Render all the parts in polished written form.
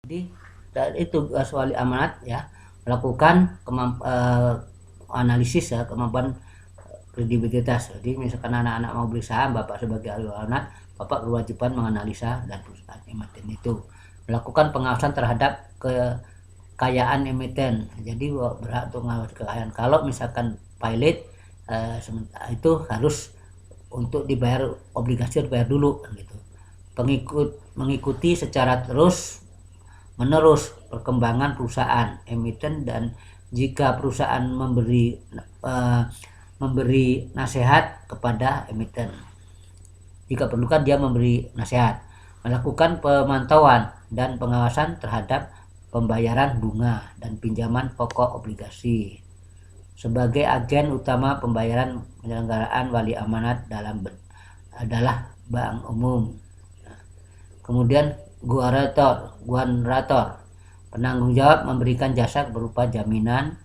Jadi itu tugas wali amanat ya, melakukan analisis ya kemampuan kredibilitas. Jadi misalkan anak-anak mau beli saham, Bapak sebagai wali amanat, Bapak berkewajiban menganalisa dan perusahaan emiten itu, melakukan pengawasan terhadap kekayaan emiten. Jadi berhak untuk mengawasi kekayaan. Kalau misalkan pilot itu harus untuk dibayar obligasi, dibayar dulu gitu. Mengikuti secara terus menerus perkembangan perusahaan emiten, dan jika perusahaan memberi nasihat kepada emiten, jika perlukan dia memberi nasihat, melakukan pemantauan dan pengawasan terhadap pembayaran bunga dan pinjaman pokok obligasi. Sebagai agen utama pembayaran penyelenggaraan wali amanat adalah bank umum. Kemudian guarantor, penanggung jawab memberikan jasa berupa jaminan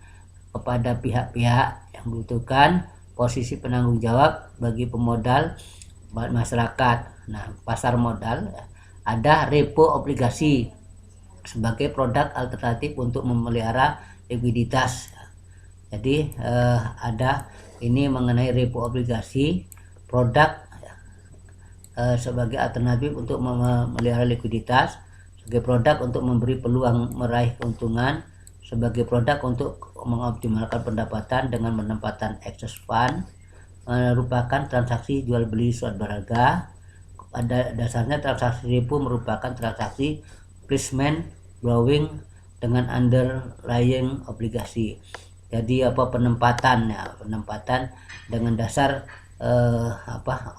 kepada pihak-pihak yang membutuhkan. Posisi penanggung jawab bagi pemodal masyarakat. Nah, pasar modal ada repo obligasi sebagai produk alternatif untuk memelihara likuiditas. Jadi ada ini mengenai repo obligasi, produk sebagai alternatif untuk memelihara likuiditas, sebagai produk untuk memberi peluang meraih keuntungan, sebagai produk untuk mengoptimalkan pendapatan dengan penempatan excess fund, merupakan transaksi jual beli surat berharga. Pada dasarnya transaksi repo merupakan transaksi placement borrowing dengan underlying obligasi. Jadi penempatan dengan dasar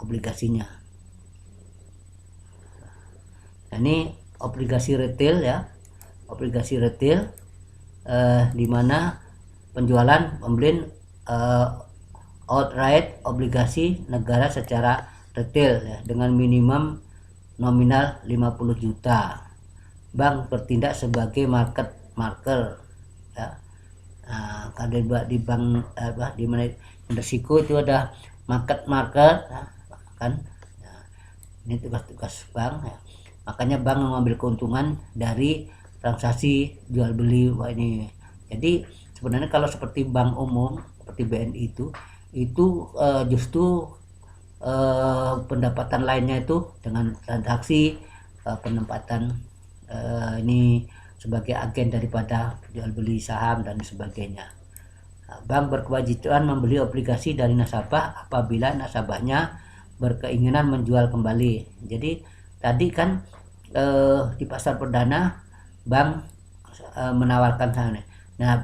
obligasinya. Nah, ini obligasi retail ya, obligasi retail di mana penjualan pembelian outright obligasi negara secara retail ya, dengan minimum nominal 50 juta. Bank bertindak sebagai market maker ya. Nah, kalau di bank di mana risiko itu ada market maker ya, kan. Nah, ini tugas-tugas bank ya. Makanya bank mengambil keuntungan dari transaksi jual beli ini. Jadi sebenarnya kalau seperti bank umum seperti BNI itu justru pendapatan lainnya itu dengan transaksi penempatan ini sebagai agen daripada jual beli saham dan sebagainya. Bank berkewajiban membeli obligasi dari nasabah apabila nasabahnya berkeinginan menjual kembali. Jadi tadi kan di pasar perdana bank menawarkan sana. Nah,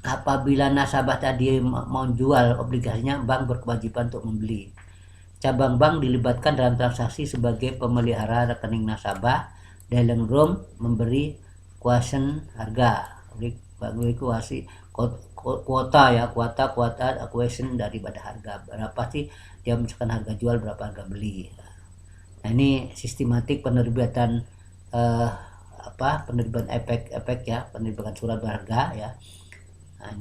apabila nasabah tadi mau jual obligasinya, bank berkewajiban untuk membeli. Cabang bank dilibatkan dalam transaksi sebagai pemelihara rekening nasabah, dealing room, memberi quotation harga, kuasi kuota quotation daripada harga, berapa sih dia misalkan harga jual, berapa harga beli. Nah, ini sistematik penerbitan penerbitan efek ya, penerbitan surat berharga ya. Nah,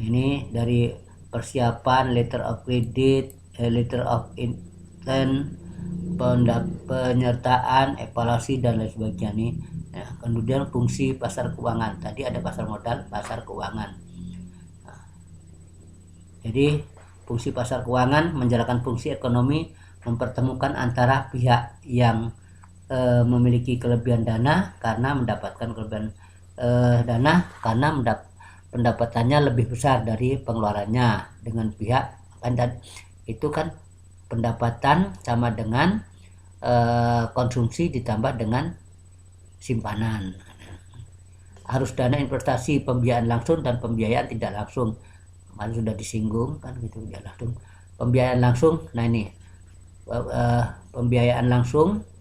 ini dari persiapan letter of credit, letter of intent, penyertaan, evaluasi dan lain sebagainya nih. Nah, kemudian fungsi pasar keuangan, tadi ada pasar modal, pasar keuangan. Nah, jadi fungsi pasar keuangan menjalankan fungsi ekonomi, mempertemukan antara pihak yang memiliki kelebihan dana karena mendapatkan kelebihan dana karena pendapatannya lebih besar dari pengeluarannya, dengan pihak kan itu kan pendapatan sama dengan konsumsi ditambah dengan simpanan. Harus dana investasi, pembiayaan langsung dan pembiayaan tidak langsung. Kemarin sudah disinggung kan gitu, tidak langsung. Pembiayaan langsung, nah ini pembiayaan langsung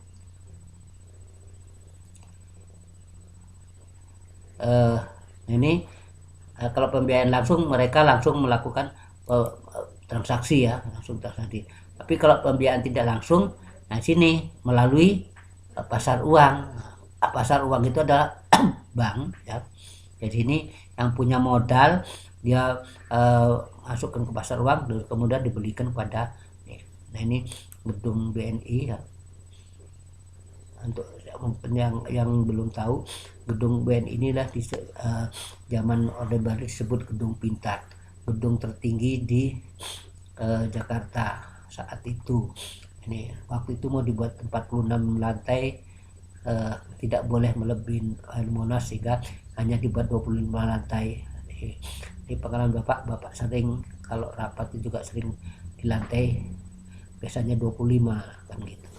ini kalau pembiayaan langsung mereka langsung melakukan transaksi ya, langsung transaksi. Tapi kalau pembiayaan tidak langsung, nah sini melalui pasar uang. Pasar uang itu adalah bank ya. Jadi ini yang punya modal dia masukkan ke pasar uang, kemudian dibelikan kepada. Nah, ini gedung BNI ya. Untuk yang belum tahu, gedung BNI inilah di zaman Orde Baru disebut gedung pintar, gedung tertinggi di Jakarta saat itu. Ini waktu itu mau dibuat 46 lantai, tidak boleh melebihi Monas, sehingga hanya dibuat 25 lantai. Di pengalaman bapak sering kalau rapat itu juga sering di lantai biasanya 25 kan gitu.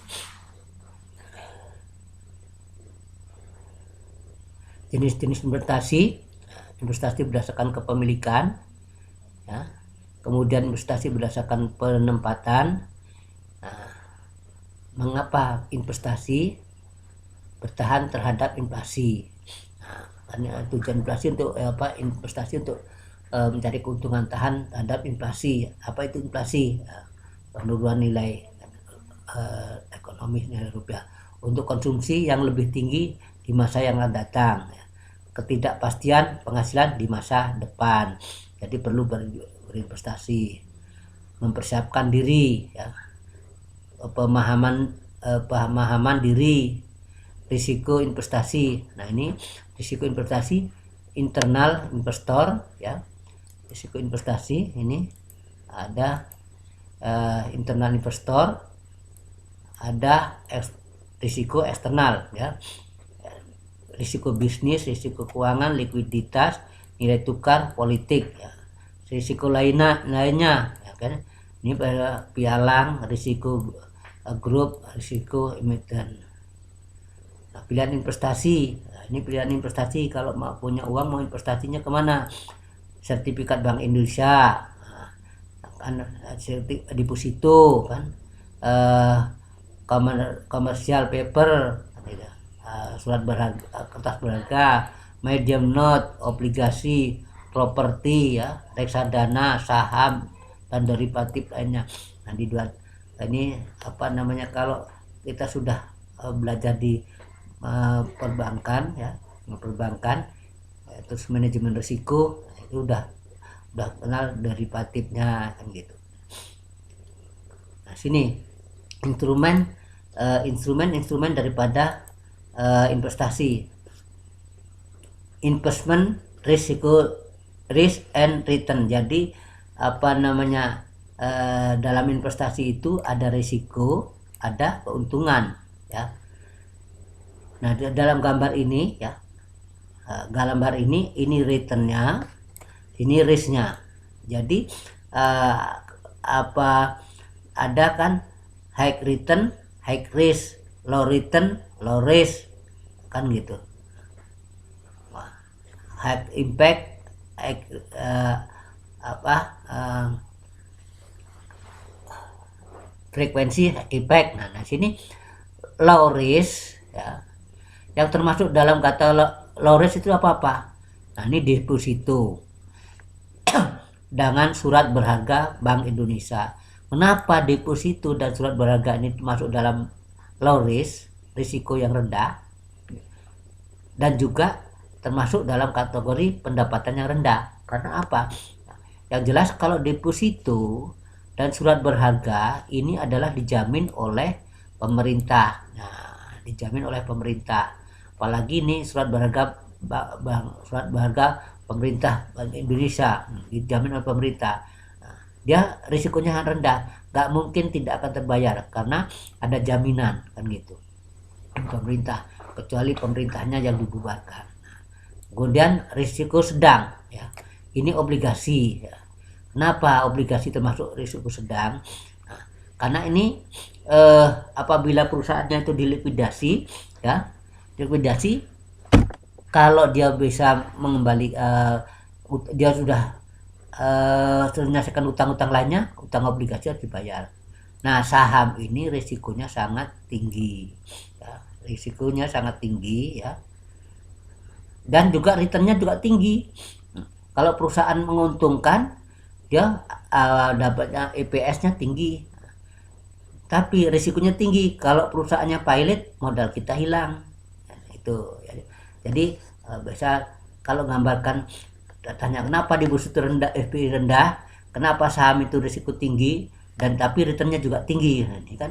Jenis-jenis investasi berdasarkan kepemilikan ya, kemudian investasi berdasarkan penempatan. Nah, mengapa investasi bertahan terhadap inflasi? Nah, karena tujuan inflasi untuk investasi untuk mencari keuntungan tahan terhadap inflasi. Apa itu inflasi? Penurunan nilai ekonomi, nilai rupiah untuk konsumsi yang lebih tinggi di masa yang akan datang, ketidakpastian penghasilan di masa depan. Jadi perlu berinvestasi, mempersiapkan diri ya, pemahaman diri, risiko investasi. Nah, ini risiko investasi internal investor ya. Risiko investasi ini ada internal investor, ada risiko eksternal ya, risiko bisnis, risiko keuangan, likuiditas, nilai tukar, politik ya. Risiko lainnya ya kan, ini pialang, risiko grup, risiko emiten. Nah, pilihan investasi, nah, ini pilihan investasi kalau mau punya uang, mau investasinya kemana? Sertifikat Bank Indonesia kan, deposito kan, komersial paper, surat berharga, kertas berharga, medium note, obligasi, properti ya, reksadana, saham, dan derivatif lainnya. Nah, ini apa namanya, kalau kita sudah belajar di perbankan ya, perbankan terus manajemen risiko, itu udah kenal derivatifnya kan gitu. Nah, sini instrumen daripada investasi. Investment risiko, risk and return. Jadi apa namanya, dalam investasi itu ada risiko, ada keuntungan ya. Nah, dalam gambar ini ya, gambar ini returnnya, ini risknya. Jadi apa ada kan high return, high risk, low return, low risk kan gitu. High impact, frekuensi impact. Nah, sini low risk ya, yang termasuk dalam kata low risk itu apa? Nah, ini deposito dengan surat berharga Bank Indonesia. Kenapa deposito dan surat berharga ini masuk dalam low risk, risiko yang rendah, dan juga termasuk dalam kategori pendapatan yang rendah? Karena apa? Yang jelas kalau deposito dan surat berharga ini adalah dijamin oleh pemerintah. Nah, dijamin oleh pemerintah. Apalagi ini surat berharga pemerintah Bank Indonesia, dijamin oleh pemerintah. Nah, dia risikonya rendah, nggak mungkin tidak akan terbayar karena ada jaminan kan gitu pemerintah, kecuali pemerintahnya yang dibubarkan. Nah, kemudian risiko sedang ya, ini obligasi ya. Kenapa obligasi termasuk risiko sedang? Nah, karena ini apabila perusahaannya itu dilikuidasi ya, kalau dia bisa mengembalikan, dia sudah menyelesaikan utang-utang lainnya, utang obligasi harus dibayar. Nah, saham ini risikonya sangat tinggi ya, risikonya sangat tinggi ya, dan juga returnnya juga tinggi. Kalau perusahaan menguntungkan, dia dapatnya EPS-nya tinggi, tapi risikonya tinggi. Kalau perusahaannya pilot, modal kita hilang. Itu jadi biasa kalau gambarkan, tanya kenapa di bursa itu rendah, FPI rendah, kenapa saham itu risiko tinggi, dan tapi returnnya juga tinggi. Ini kan